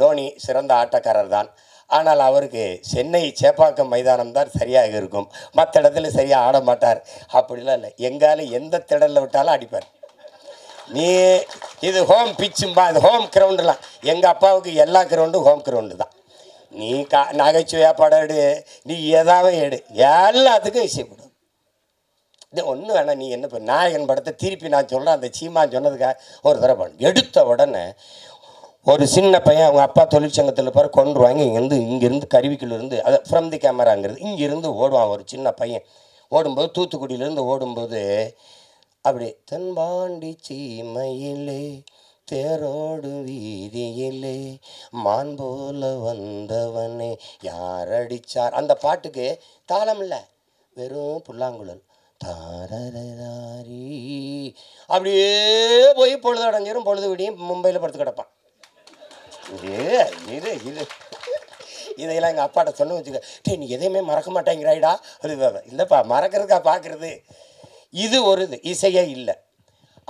டோனி சிறந்த ஆட்டக்காரர் தான். ஆனால் அவருக்கு சென்னை சேப்பாக்கம் மைதானம் தான் சரியாக இருக்கும், மற்ற இடத்துல சரியாக ஆட மாட்டார். அப்படிலாம் இல்லை, எங்காலும் எந்த திடலில் விட்டாலும் அடிப்பார். நீ இது ஹோம் பிச்சும்பா, இது ஹோம் கிரவுண்டுலாம். எங்கள் அப்பாவுக்கு எல்லா கிரவுண்டும் ஹோம் கிரவுண்டு தான். நீ நகைச்சுவையாக படம் எடு, நீ ஏதாவது எடு, எல்லாத்துக்கும் விஷயப்படும். இது ஒன்றும் வேணாம். நீ என்ன இப்போ நாயகன் படத்தை திருப்பி நான் சொல்கிறேன், அந்த சீமான் சொன்னதுக்காக ஒரு தடவை பண்ணு. எடுத்த உடனே ஒரு சின்ன பையன் அவங்க அப்பா தொழிற்சங்கத்தில் பாரு கொண்டுருவாங்க. இங்கேருந்து கருவிக்குள்ளேருந்து, அதை ஃப்ரம் தி கேமராங்கிறது, இங்கேருந்து ஓடுவான் ஒரு சின்ன பையன். ஓடும்போது தூத்துக்குடியிலேருந்து ஓடும்போது அப்படி தென்பாண்டி சீமையிலே தேரோடு வீதியிலே மான் போல வந்தவனே யார் அடிச்சார். அந்த பாட்டுக்கு தாளம் இல்லை, வெறும் புல்லாங்குழல். தாரதாரி அப்படியே போய் பொழுது அடைஞ்சிரும். பொழுது விடியும் மும்பையில் படுத்து கிடப்பான். இது இது இதையெல்லாம் எங்கள் அப்பாட்ட சொன்ன வச்சுக்க, டே நீ எதையுமே மறக்க மாட்டேங்கிறாயிடா. அது இல்லைப்பா, மறக்கிறதுக்கா பார்க்குறது. இது ஒரு இது இசையே இல்லை.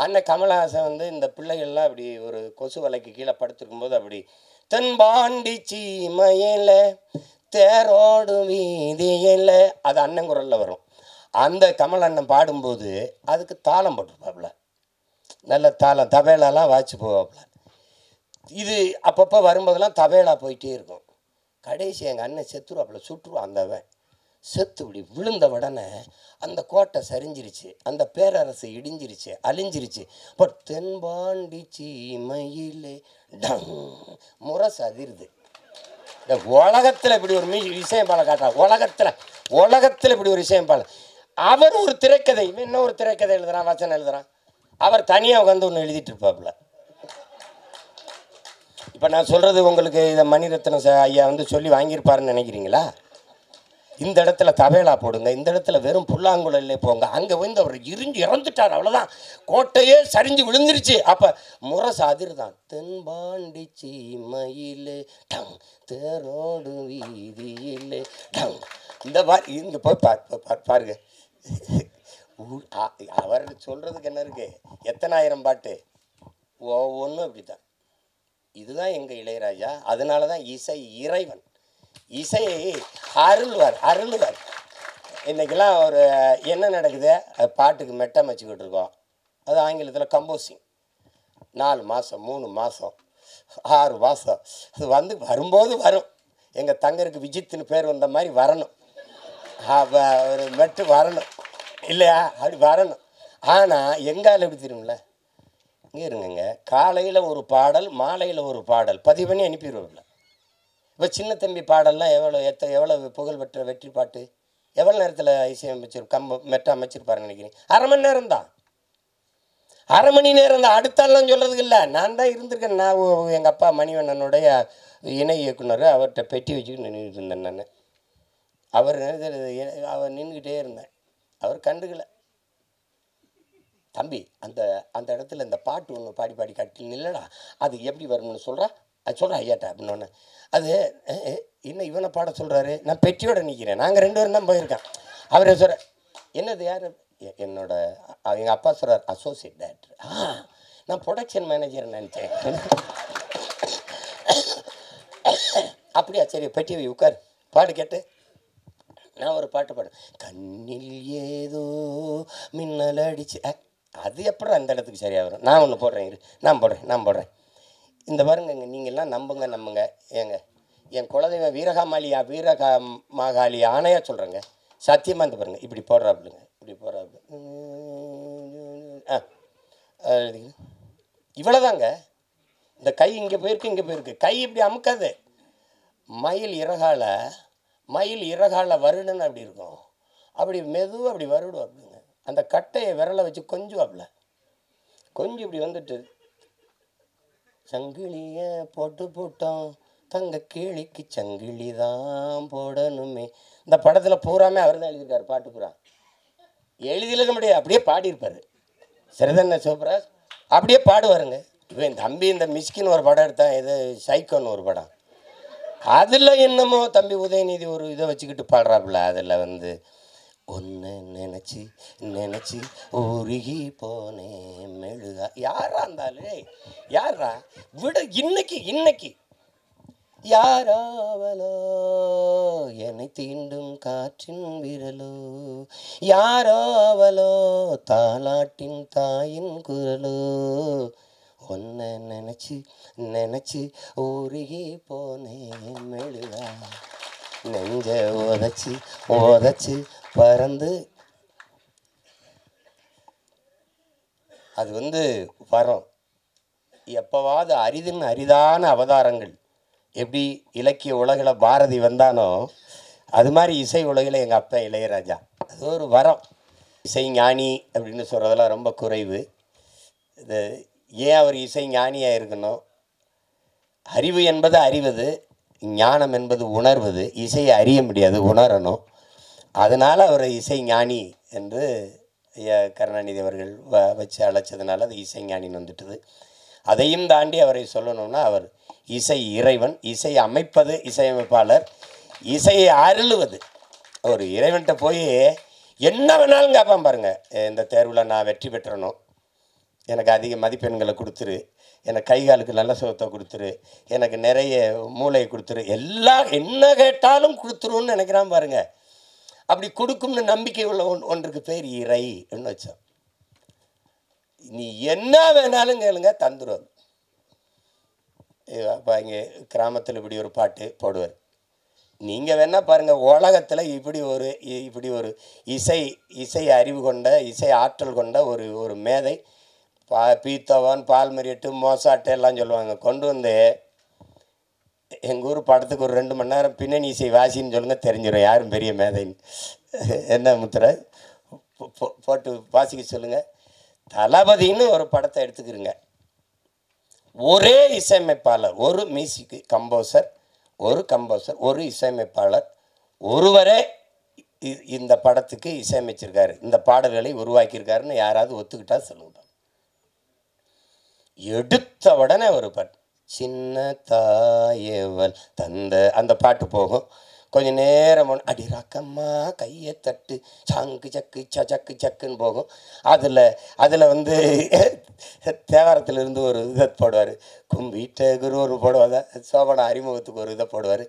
அண்ணன் கமலஹாசன் வந்து இந்த பிள்ளைகள்லாம் அப்படி ஒரு கொசு வலைக்கு கீழே படுத்துருக்கும்போது அப்படி தென்பாண்டி சீமையில் தேரோடு வீதியில், அது அண்ணன் குரலில் வரும். அந்த கமல் அண்ணன் பாடும்போது அதுக்கு தாளம் போட்டிருப்பாப்புல, நல்ல தாளம் தபேலாலாம் வாய்ச்சி போவாப்புல. இது அப்பப்போ வரும்போதெல்லாம் தபேலா போயிட்டே இருக்கும். கடைசி எங்கள் அண்ணன் செத்துருவாப்புல, சுட்டுருவான். அந்தவன் செத்து இப்படி விழுந்த உடனே அந்த கோட்டை சரிஞ்சிருச்சு, அந்த பேரரசு இடிஞ்சிருச்சு, அழிஞ்சிருச்சு. பட் தென்பாண்டி சீமையிலே டங் முரசு அதிருது. இந்த உலகத்தில் இப்படி ஒரு இசையம்பாலை காட்டுறா, உலகத்தில் இப்படி ஒரு இசையம்பாலை. அவர் ஒரு திரைக்கதை, இன்னும் ஒரு திரைக்கதை எழுதுறான், வசனம் எழுதுறான். அவர் தனியாக உட்காந்து ஒன்று எழுதிட்டு இருப்பாப்புல. இப்போ நான் சொல்கிறது உங்களுக்கு இதை மணிரத்னம் ஐயா வந்து சொல்லி வாங்கியிருப்பாருன்னு நினைக்கிறீங்களா? இந்த இடத்துல தபேலா போடுங்க, இந்த இடத்துல வெறும் புல்லாங்குழல்லே போங்க. அங்கே வந்து அவர் இறந்துட்டார், அவ்வளோதான், கோட்டையே சரிஞ்சு விழுந்துருச்சு. அப்போ முரசு அதிர்தான். தென்பாண்டி சீமையிலே டங் தேரோடு வீதியிலே டங். இந்த மாதிரி இங்கே போய் பாருங்க. அவர் சொல்கிறதுக்கு என்ன இருக்கு, எத்தனாயிரம் பாட்டு, ஒவ்வொன்றும் அப்படி தான். இதுதான் எங்கள் இளையராஜா. அதனால தான் இசை இறைவன், இசையை அருள்வார். இன்றைக்கெல்லாம் ஒரு என்ன நடக்குது, பாட்டுக்கு மெட்டமைச்சிக்கிட்டு இருக்கோம். அது ஆங்கிலத்தில் கம்போசிங். 4 மாதம் 3 மாதம் 6 மாதம் அது வந்து வரும்போது வரும். எங்கள் தங்கருக்கு விஜித்துன்னு பேர் வந்த மாதிரி வரணும், ஒரு மெட்டு வரணும் இல்லையா, அப்படி வரணும். ஆனால் எங்கால் எப்படி தெரியுமில்ல, இங்கே இருங்க, காலையில் ஒரு பாடல், மாலையில் ஒரு பாடல் பதிவு பண்ணி அனுப்பிடுவோம்ல. இப்போ சின்ன தம்பி பாடல்லாம் எவ்வளோ புகழ்பெற்ற வெற்றி பாட்டு, எவ்வளோ நேரத்தில் இசையமைச்சு மெட்ட அமைச்சிருப்பாருன்னு நினைக்கிறீங்க? அரை மணி நேரம் தான், அரை மணி நேரம் தான். அடுத்தாலாம் சொல்கிறதுக்கு இல்லை, நான் தான் இருந்திருக்கேன். நான் எங்கள் அப்பா மணிவண்ணனுடைய இணை இயக்குனர், அவர்கிட்ட பெட்டி வச்சுக்கிட்டு நின்றுட்டு இருந்தேன் நான். அவர் நின்றுக்கிட்டே இருந்தேன், அவர் கண்டுக்கலை. தம்பி அந்த இடத்துல இந்த பாட்டு ஒன்று பாடி காட்டி நில்லடா, அது எப்படி வரும்னு சொல்கிறா, அது சொல்கிறேன் ஐயாட்டா அப்படின்னு. அது இன்னும் இவனை பாட சொல்கிறாரு, நான் பெட்டியோடு நிற்கிறேன், நாங்கள் 2 பேரும் தான் போயிருக்கேன். அவரை சொல்கிற என்னது யார், என்னோட எங்கள் அப்பா சொல்கிறார் அசோசியேட் டைரக்டர். நான் ப்ரொடக்ஷன் மேனேஜர் நினச்சேன். அப்படியா, சரி பெட்டி உட்கார், பாடு கேட்டு. நான் ஒரு பாட்டு பாடு, கண்ணில் ஏதோ மின்னல் அடிச்சு, அது எப்பறம் அந்த இடத்துக்கு சரியாக வரும். நான் ஒன்று போடுறேன், நான் போடுறேன். இந்த பாருங்க, நீங்கள்லாம் நம்புங்க. என் குலதெய்வம் வீரமாகாளி ஆணையாக சொல்கிறேங்க, சத்தியமாக இந்த பாருங்கள், இப்படி போடுறாப்புலுங்க, இவ்வளோதாங்க. இந்த கை இங்கே போயிருக்கு, கை இப்படி அமுக்காது. மயில் இறகால வருடுன்னு அப்படி இருக்கும், அப்படி மெதுவாக அப்படி வருடுவாப்புங்க. அந்த கட்டையை விரலை வச்சு கொஞ்சுவாப்புல, கொஞ்சம் இப்படி வந்துட்டு, சங்கிலியை போட்டோம் தங்க கிளிக்கு சங்கிலி தான் போடணுமே. இந்த படத்தில் பூராமே அவர் தான் எழுதியிருக்காரு, பாட்டு பூரா எழுதியிருக்க முடியாது, அப்படியே பாடியிருப்பார். சரிதானே சிவபிராஜ், அப்படியே பாடுவாருங்க. இப்போ என் தம்பி இந்த மிஸ்கின் ஒரு படம் எடுத்தான், இது சைக்கோன்னு ஒரு படம், அதில் என்னமோ தம்பி உதயநிதி ஒரு இதை வச்சுக்கிட்டு பாடுறாப்புல. அதில் வந்து ஒன்று நினச்சி உருகி போனேன் மெழுகா. யாரா இருந்தாலும் யாரா விட, இன்னைக்கு யாராவலோ என்னை தீண்டும் காற்றின் விரலோ, யாராவலோ தாலாட்டின் தாயின் குரலோ, ஒன்ன நினைச்சு நினைச்சு ஊருகி போனேன் மெழுகா, நெஞ்ச உதச்சி உதச்சி பறந்து. அது வரும். எப்போவாவது அரிதின் அரிதான அவதாரங்கள். எப்படி இலக்கிய உலகில் பாரதி வந்தானோ அது மாதிரி இசை உலகில் எங்கள் அப்பா இளையராஜா. அது ஒரு வரம். இசை ஞானி அப்படின்னு சொல்கிறதெல்லாம் ரொம்ப குறைவு. இது ஏன் அவர் இசை ஞானியாக இருக்கணும்? அறிவு என்பது அறிவது, ஞானம் என்பது உணர்வது. இசையை அறிய முடியாது, உணரணும். அதனால் அவர் இசை ஞானி என்று கருணாநிதி அவர்கள் வச்சு அழைச்சதுனால அது இசை ஞானின்னு வந்துட்டுது. அதையும் தாண்டி அவரை சொல்லணும்னா அவர் இசை இறைவன். இசை அமைப்பது இசையமைப்பாளர், இசையை அருளுவது. ஒரு இறைவன்கிட்ட போய் என்ன வேணாலும் கேட்பான் பாருங்கள். இந்த தேர்வில் நான் வெற்றி பெற்றணும், எனக்கு அதிக மதிப்பெண்களை கொடுத்துரு, எனக்கு கை காலுக்கு நல்ல சுகத்தை கொடுத்துரு, எனக்கு நிறைய மூளையை கொடுத்துரு, எல்லாம் என்ன கேட்டாலும் கொடுத்துருன்னு நினைக்கிறான் பாருங்கள். அப்படி கொடுக்கும்னு நம்பிக்கை உள்ள ஒன்றுக்கு பேர் இறைன்னு வச்சோம். நீ என்ன வேணாலும் கேளுங்க, தந்துடும். இப்போ இங்கே கிராமத்தில் இப்படி ஒரு பாட்டு போடுவார். நீங்கள் வேணால் பாருங்கள், உலகத்தில் இப்படி ஒரு இசை அறிவு கொண்ட, இசை ஆற்றல் கொண்ட ஒரு மேதை, பீத்தோவான், பால்மரியட்டு, மோசாட்டு எல்லாம் சொல்லுவாங்க. கொண்டு வந்து எங்கள் ஊர் படத்துக்கு ஒரு 2 மணி நேரம் பின்னணி இசை வாசின்னு சொல்லுங்கள், தெரிஞ்சிடும் யாரும் பெரிய மேதைன்னு. என்ன முத்திரை போட்டு வாசிக்க சொல்லுங்கள். தளபதின்னு ஒரு படத்தை எடுத்துக்கிறங்க. ஒரே இசையமைப்பாளர், ஒரு மியூசிக் கம்போசர், ஒரு இசையமைப்பாளர் ஒருவரே இந்த படத்துக்கு இசையமைச்சிருக்காரு, இந்த பாடல்களை உருவாக்கியிருக்காருன்னு யாராவது ஒத்துக்கிட்டா சொல்லுங்க. எடுத்த உடனே ஒரு பாட்டு, சின்ன தாயவள் தந்த அந்த பாட்டு போகும். கொஞ்சம் நேரம் அடி ராக்கம்மா கையை தட்டு சாங்கு சக்கு சக்கு சக்குன்னு போகும். அதில் தேவாரத்திலிருந்து ஒரு இதை போடுவார், கும்பிட்டகுரு ஒரு போடுவாங்க, சோபன அறிமுகத்துக்கு ஒரு இதை போடுவார்.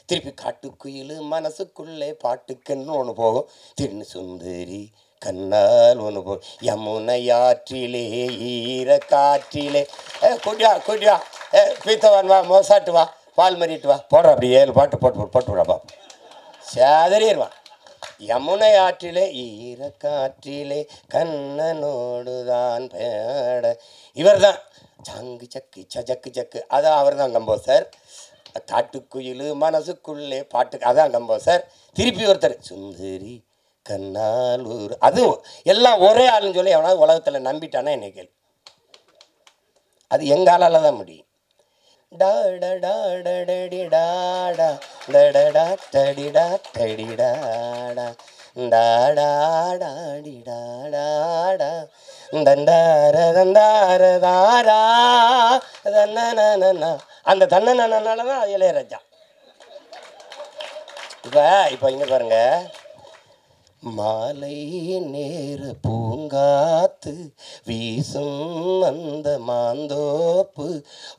திருப்பி காட்டுக்குயில் மனசுக்குள்ளே பாட்டுக்குன்னு ஒன்று போகும். திருன்னு சுந்தரி கண்ணால் ஒன்று போகும், யமுனையாற்றிலே ஈர காற்றிலே குடியா பீத்தவான் வா, மோசாட்டு வா, பால் மறிட்டு வா, போடுற அப்படி 7 பாட்டு போட்டு விடாப்பா, சேதறிடுவான். யமுனை ஆற்றிலே ஈர காற்றிலே கண்ணனோடுதான் பேட. இவர் தான் சாங்கு சக்கு சக்கு சக்கு, அதான் அவர் தான் கம்போசர். காட்டுக்குயில் மனசுக்குள்ளே பாட்டு, அதான் கம்போசர். திருப்பி ஒருத்தர் சுந்தரி கண்ணாலூர், அதுவும் எல்லாம் ஒரே ஆளுன்னு சொல்லி எவனாவது உலகத்தில் நம்பிட்டானா என்ன கேள்வி? அது எங்காலால் தான் முடியும். அந்த தன்னனால தான் இளையராஜா. இப்போ இங்கே பாருங்க, மாலை நேர பூங்காத்து வீசும் அந்த மாந்தோப்பு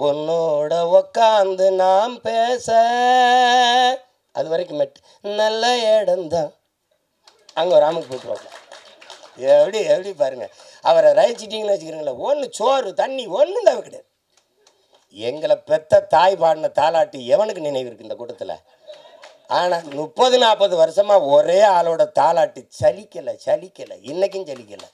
உன்னோட உக்காந்து நாம் பேச, அது வரைக்கும் நல்ல இடம்தான். அங்கே ஒரு ஆமுக்கு போட்டுருவாங்க. எப்படி பாருங்க, அவரை ரசிச்சிட்டிங்கன்னு வச்சுக்கிறீங்களா, ஒன்று சோறு தண்ணி ஒன்றும் தேவை கிடையாது. எங்களை பெத்த தாய் பாடின தாலாட்டு எவனுக்கு நினைவு இருக்குது இந்த கூட்டத்தில்? ஆனால் 30-40 வருஷமாக ஒரே ஆளோட தாலாட்டு சலிக்கலை, இன்றைக்கும் சலிக்கலை.